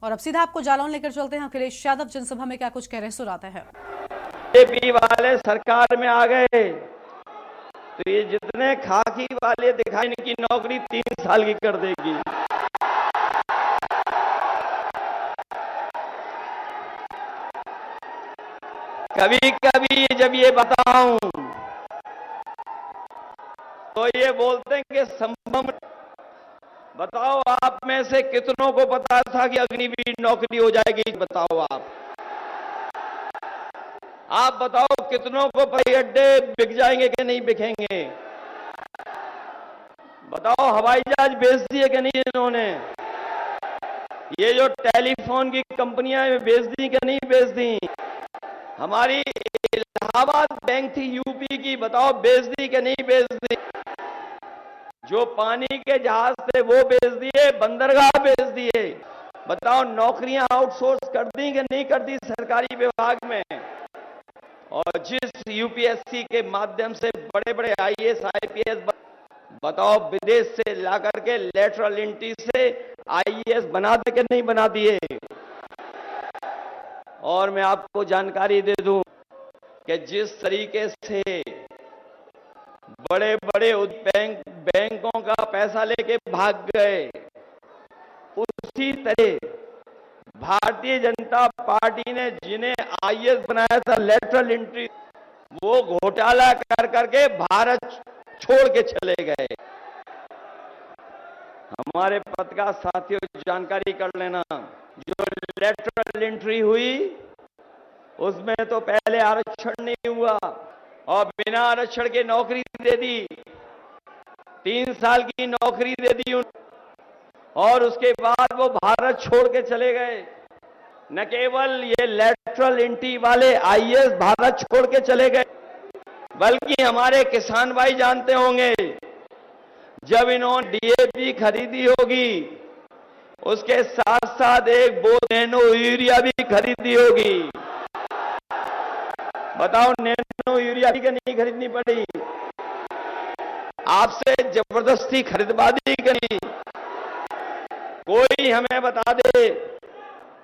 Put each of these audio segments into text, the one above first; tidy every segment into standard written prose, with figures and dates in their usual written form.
और अब सीधा आपको जालौन लेकर चलते हैं। अखिलेश यादव जनसभा में क्या कुछ कह रहे हैं, सुनाते हैं। बीजेपी वाले सरकार में आ गए तो ये जितने खाकी वाले दिखाई, इनकी नौकरी 3 साल की कर देगी। कभी कभी जब ये बताऊं तो ये बोलते हैं कि संभव। बताओ आप में से कितनों को पता था कि अग्निवीर नौकरी हो जाएगी? बताओ आप बताओ कितनों को हवाई अड्डे बिक जाएंगे कि नहीं बिकेंगे? बताओ हवाई जहाज बेच दिए कि नहीं इन्होंने? ये जो टेलीफोन की कंपनियां बेच दी कि नहीं बेच दी? हमारी इलाहाबाद बैंक थी यूपी की, बताओ बेच दी कि नहीं बेच दी? जो पानी के जहाज थे वो बेच दिए, बंदरगाह बेच दिए। बताओ नौकरियां आउटसोर्स कर दी कि नहीं कर दी सरकारी विभाग में? और जिस यूपीएससी के माध्यम से बड़े बड़े आईएएस आईपीएस, बताओ विदेश से लाकर के लेटरल एंट्री से आईएएस बना दे कि नहीं बना दिए? और मैं आपको जानकारी दे दूं कि जिस तरीके से बड़े बड़े बैंकों का पैसा लेके भाग गए, उसी तरह भारतीय जनता पार्टी ने जिन्हें आईएएस बनाया था लेटरल एंट्री, वो घोटाला कर करके भारत छोड़ के चले गए। हमारे पत्रकार साथियों जानकारी कर लेना, जो लेटरल एंट्री हुई उसमें तो पहले आरक्षण नहीं हुआ और बिना आरक्षण के नौकरी दे दी, 3 साल की नौकरी दे दी और उसके बाद वो भारत छोड़ के चले गए। न केवल ये लेटरल एंट्री वाले आईएएस भारत छोड़ के चले गए, बल्कि हमारे किसान भाई जानते होंगे, जब इन्होंने डीएपी खरीदी होगी उसके साथ साथ एक बोझ नैनो यूरिया भी खरीदी होगी। बताओ नैनो यूरिया भी नहीं खरीदनी पड़ी? आपसे जबरदस्ती खरीदवादी करी? कोई हमें बता दे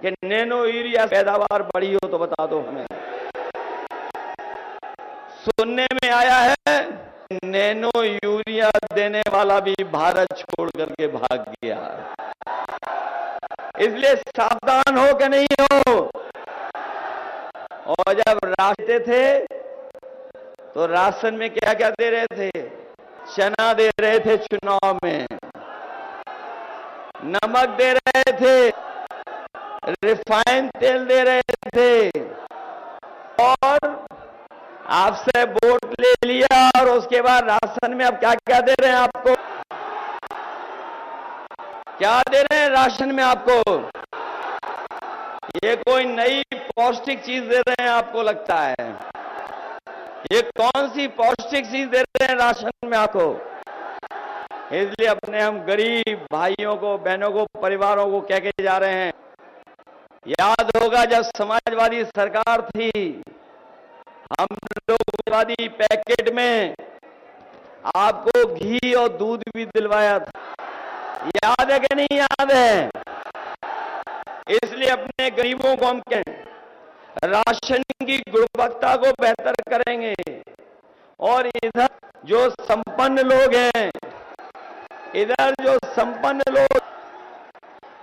कि नैनो यूरिया पैदावार बढ़ी हो तो बता दो हमें। सुनने में आया है नैनो यूरिया देने वाला भी भारत छोड़ करके भाग गया। इसलिए सावधान हो कि नहीं हो? और जब रास्ते थे तो राशन में क्या क्या दे रहे थे? चना दे रहे थे चुनाव में, नमक दे रहे थे, रिफाइंड तेल दे रहे थे, और आपसे वोट ले लिया और उसके बाद राशन में अब क्या क्या दे रहे हैं आपको? क्या दे रहे हैं राशन में आपको? ये कोई नई पौष्टिक चीज दे रहे हैं आपको लगता है? ये कौन सी पौष्टिक चीज दे रहे हैं राशन में आपको? इसलिए अपने हम गरीब भाइयों को, बहनों को, परिवारों को कह के जा रहे हैं, याद होगा जब समाजवादी सरकार थी, हम लोग वादी पैकेट में आपको घी और दूध भी दिलवाया था। याद है कि नहीं याद है? इसलिए अपने गरीबों को हम कहें राशन की गुणवत्ता को बेहतर करेंगे, और इधर जो संपन्न लोग हैं, इधर जो संपन्न लोग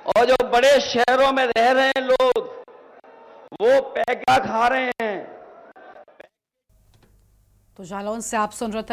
और जो बड़े शहरों में रह रहे हैं लोग, वो पैका खा रहे हैं। तो जालौन से आप सुन रहे थे।